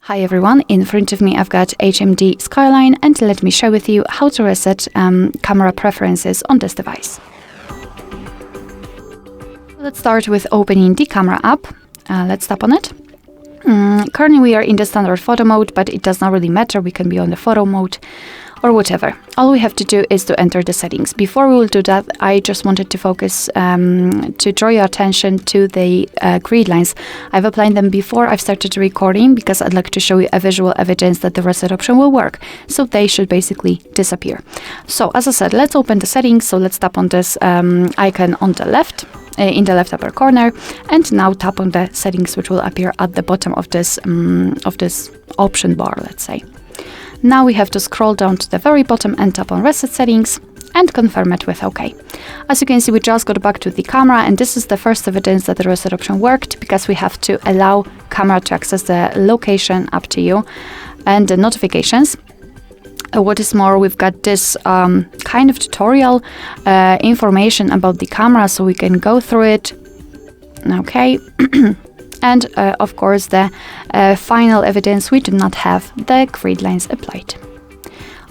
Hi everyone, in front of me I've got HMD Skyline, and let me share with you how to reset camera preferences on this device. Let's start with opening the camera app. Let's tap on it. Currently we are in the standard photo mode, but it does not really matter. We can be on the photo mode or whatever. All we have to do is to enter the settings. Before we will do that, I just wanted to focus to draw your attention to the grid lines. I've applied them before I've started recording because I'd like to show you a visual evidence that the reset option will work. So they should basically disappear. So as I said, let's open the settings. So let's tap on this icon on the left, in the left upper corner, and now tap on the settings, which will appear at the bottom of this option bar, let's say. Now we have to scroll down to the very bottom and tap on Reset Settings and confirm it with OK. As you can see, we just got back to the camera, and this is the first evidence that the reset option worked, because we have to allow camera to access the location up to you and the notifications. What is more, we've got this kind of tutorial information about the camera, so we can go through it. Okay. And of course, the final evidence, we do not have the grid lines applied.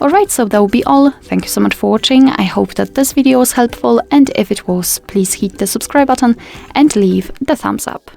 Alright, so that will be all. Thank you so much for watching. I hope that this video was helpful, and if it was, please hit the subscribe button and leave the thumbs up.